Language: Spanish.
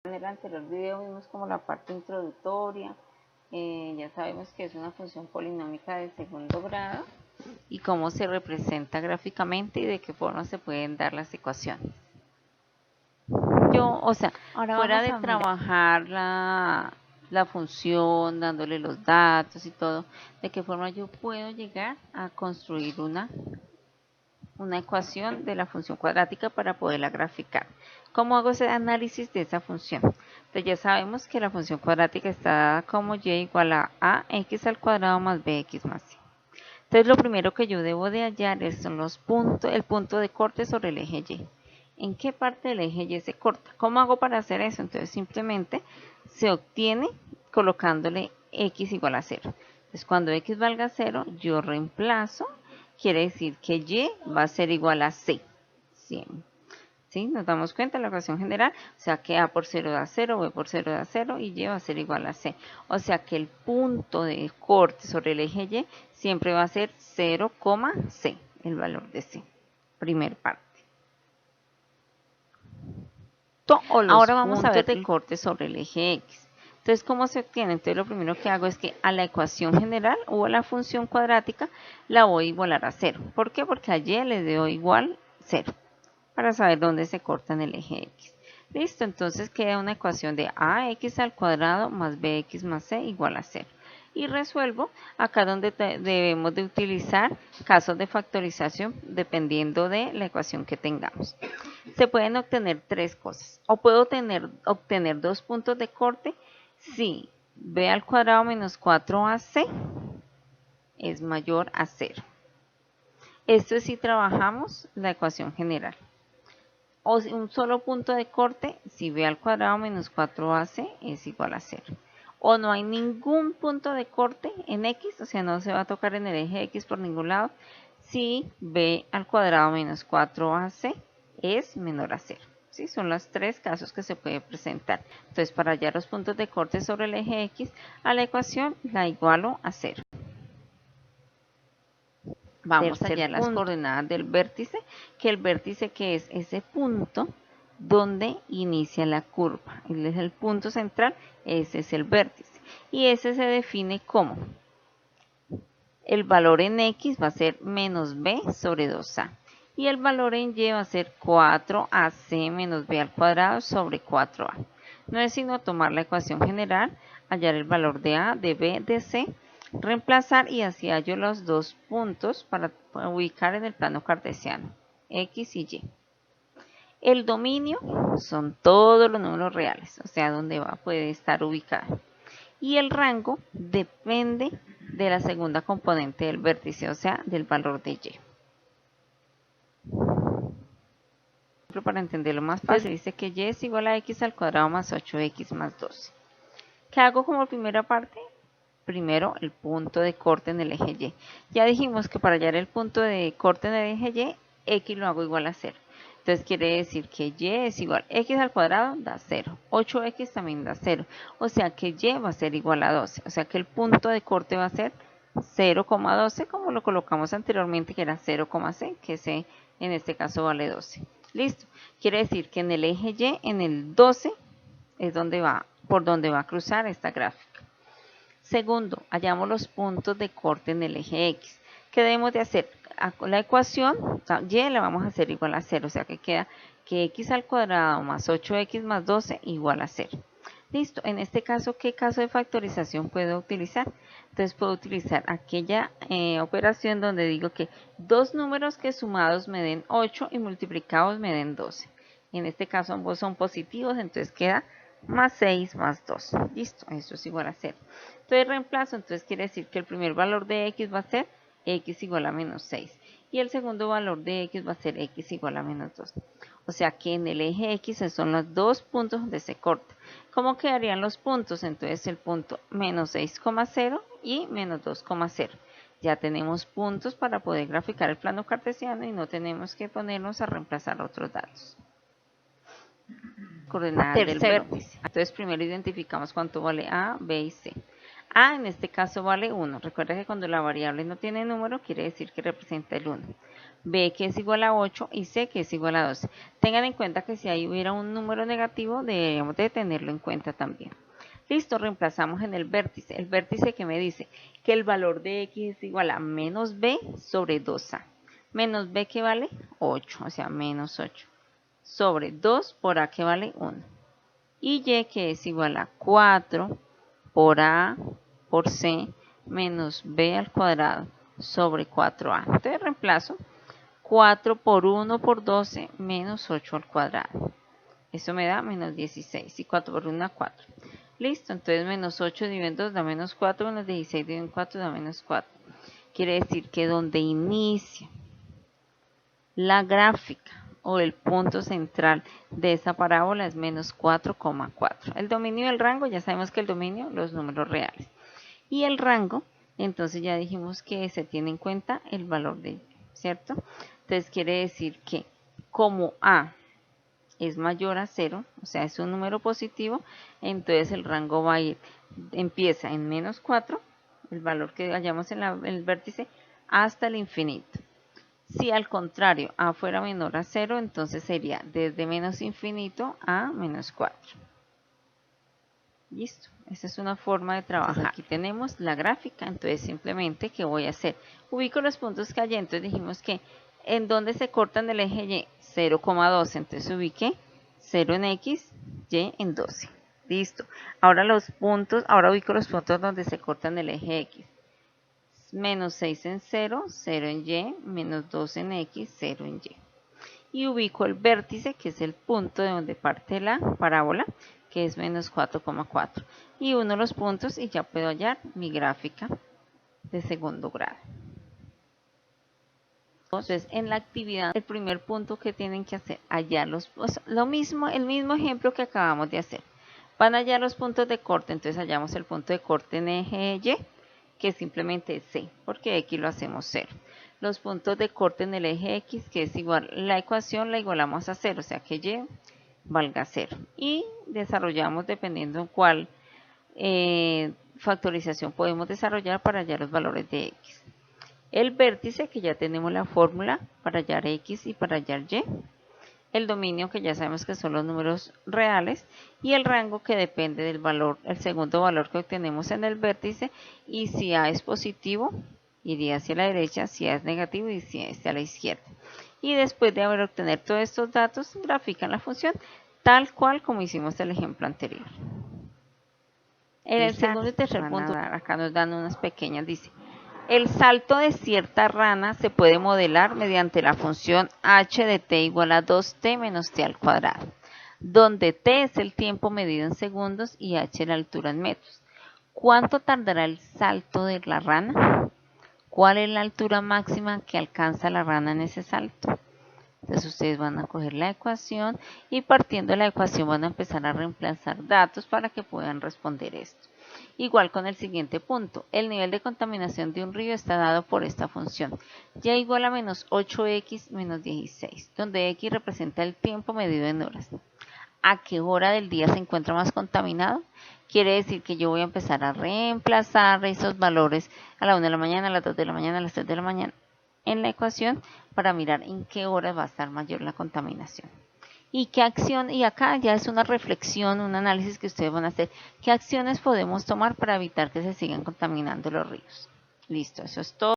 En el anterior video vimos como la parte introductoria, ya sabemos que es una función polinómica de segundo grado y cómo se representa gráficamente y de qué forma se pueden dar las ecuaciones. Ahora Fuera vamos de a mirar. trabajar la función, dándole los datos y todo, de qué forma yo puedo llegar a construir una ecuación de la función cuadrática para poderla graficar. ¿Cómo hago ese análisis de esa función? Entonces ya sabemos que la función cuadrática está dada como y igual a ax al cuadrado más bx más c. Entonces lo primero que yo debo de hallar son los puntos, el punto de corte sobre el eje y. ¿En qué parte del eje y se corta? ¿Cómo hago para hacer eso? Entonces simplemente se obtiene colocándole x igual a 0. Entonces cuando x valga 0, yo reemplazo, quiere decir que y va a ser igual a c. ¿Sí? Nos damos cuenta de la ecuación general, o sea que a por 0 da 0, b por 0 da 0 y y va a ser igual a c. O sea que el punto de corte sobre el eje y siempre va a ser 0, c, el valor de c. Primer parte. Ahora vamos a ver el corte sobre el eje x. Entonces, ¿cómo se obtiene? Entonces, lo primero que hago es que a la ecuación general o a la función cuadrática la voy a igualar a 0. ¿Por qué? Porque a y le doy igual 0 para saber dónde se corta en el eje x. Listo, entonces queda una ecuación de ax al cuadrado más bx más c igual a 0. Y resuelvo acá donde debemos de utilizar casos de factorización dependiendo de la ecuación que tengamos. Se pueden obtener tres cosas. O puedo obtener dos puntos de corte si b al cuadrado menos 4ac es mayor a 0. Esto es si trabajamos la ecuación general. O un solo punto de corte si b al cuadrado menos 4ac es igual a 0. O no hay ningún punto de corte en x, o sea, no se va a tocar en el eje x por ningún lado, si b al cuadrado menos 4ac es menor a 0. ¿Sí? Son los tres casos que se puede presentar. Entonces, para hallar los puntos de corte sobre el eje x, a la ecuación la igualo a 0. Vamos a hallar las coordenadas del vértice, que el vértice que es ese punto donde inicia la curva. Él es el punto central, ese es el vértice. Y ese se define como el valor en x va a ser menos b sobre 2a. Y el valor en y va a ser 4ac menos b al cuadrado sobre 4a. No es sino tomar la ecuación general, hallar el valor de a, de b, de c, reemplazar y así hallo los dos puntos para ubicar en el plano cartesiano, x y y. El dominio son todos los números reales, o sea, donde puede estar ubicado. Y el rango depende de la segunda componente del vértice, o sea, del valor de y. Para entenderlo más fácil, dice que y es igual a x al cuadrado más 8x más 12. ¿Qué hago como primera parte? Primero, el punto de corte en el eje y. Ya dijimos que para hallar el punto de corte en el eje y, x lo hago igual a 0. Entonces quiere decir que y es igual a x al cuadrado da 0. 8x también da 0. O sea que y va a ser igual a 12. O sea que el punto de corte va a ser 0,12 como lo colocamos anteriormente que era 0,c, que c en este caso vale 12. Listo. Quiere decir que en el eje y, en el 12, es por donde va a cruzar esta gráfica. Segundo, hallamos los puntos de corte en el eje x. ¿Qué debemos de hacer? La ecuación, y la vamos a hacer igual a 0, o sea que queda que x al cuadrado más 8x más 12 igual a 0. Listo, en este caso, ¿qué caso de factorización puedo utilizar? Entonces puedo utilizar aquella operación donde digo que dos números que sumados me den 8 y multiplicados me den 12. En este caso ambos son positivos, entonces queda más 6 más 2. Listo, eso es igual a 0. Entonces reemplazo, entonces quiere decir que el primer valor de x va a ser x igual a menos 6. Y el segundo valor de x va a ser x igual a menos 2. O sea que en el eje x son los dos puntos donde se corta. ¿Cómo quedarían los puntos? Entonces el punto menos 6,0 y menos 2,0. Ya tenemos puntos para poder graficar el plano cartesiano y no tenemos que ponernos a reemplazar otros datos. Coordenadas del vértice. Entonces primero identificamos cuánto vale a, b y c. A en este caso vale 1. Recuerda que cuando la variable no tiene número quiere decir que representa el 1. B que es igual a 8 y C que es igual a 12. Tengan en cuenta que si ahí hubiera un número negativo deberíamos de tenerlo en cuenta también. Listo, reemplazamos en el vértice. El vértice que me dice que el valor de X es igual a menos B sobre 2A. Menos B que vale 8, o sea menos 8. Sobre 2 por A que vale 1. Y Y que es igual a 4 por A por C menos B al cuadrado sobre 4A. Entonces reemplazo 4 por 1 por 12 menos 8 al cuadrado. Eso me da menos 16 y 4 por 1 da 4. Listo, entonces menos 8 dividido en 2 da menos 4, menos 16 dividido en 4 da menos 4. Quiere decir que donde inicia la gráfica o el punto central de esa parábola es menos 4,4. El dominio y el rango, ya sabemos que el dominio, los números reales. Y el rango, entonces ya dijimos que se tiene en cuenta el valor de Y, ¿cierto? Entonces quiere decir que como A es mayor a 0, o sea, es un número positivo, entonces el rango va a ir, empieza en menos 4, el valor que hallamos en el vértice, hasta el infinito. Si al contrario A fuera menor a 0, entonces sería desde menos infinito a menos 4. Listo, esa es una forma de trabajar. Entonces aquí tenemos la gráfica, entonces simplemente, ¿qué voy a hacer? Ubico los puntos que hay, entonces dijimos que en donde se cortan el eje Y, 0,12, entonces ubiqué 0 en X, Y en 12. Listo, ahora ubico los puntos donde se cortan el eje X. Menos 6 en 0, 0 en Y, menos 2 en X, 0 en Y. Y ubico el vértice, que es el punto de donde parte la parábola, que es menos 4,4. Y uno los puntos y ya puedo hallar mi gráfica de segundo grado. Entonces, en la actividad, el primer punto que tienen que hacer, hallar el mismo ejemplo que acabamos de hacer. Van a hallar los puntos de corte, entonces hallamos el punto de corte en eje Y, que simplemente es C, porque X lo hacemos 0. Los puntos de corte en el eje X, que es igual, la ecuación la igualamos a 0, o sea que Y valga 0. Y desarrollamos dependiendo en cuál factorización podemos desarrollar para hallar los valores de X. El vértice, que ya tenemos la fórmula para hallar X y para hallar Y. El dominio, que ya sabemos que son los números reales, y el rango, que depende del valor, el segundo valor que obtenemos en el vértice, y si A es positivo, iría hacia la derecha, si A es negativo, y si A hacia la izquierda. Y después de haber obtenido todos estos datos, grafican la función tal cual como hicimos el ejemplo anterior. En el segundo y tercer punto, acá nos dan unas pequeñas, dice: el salto de cierta rana se puede modelar mediante la función h de t igual a 2t menos t al cuadrado, donde t es el tiempo medido en segundos y h la altura en metros. ¿Cuánto tardará el salto de la rana? ¿Cuál es la altura máxima que alcanza la rana en ese salto? Entonces ustedes van a coger la ecuación y partiendo de la ecuación van a empezar a reemplazar datos para que puedan responder esto. Igual con el siguiente punto, el nivel de contaminación de un río está dado por esta función, y igual a menos 8x menos 16, donde x representa el tiempo medido en horas. ¿A qué hora del día se encuentra más contaminado? Quiere decir que yo voy a empezar a reemplazar esos valores a la 1 de la mañana, a las 2 de la mañana, a las 3 de la mañana en la ecuación para mirar en qué horas va a estar mayor la contaminación. Y qué acción, y acá ya es una reflexión, un análisis que ustedes van a hacer, qué acciones podemos tomar para evitar que se sigan contaminando los ríos. Listo, eso es todo.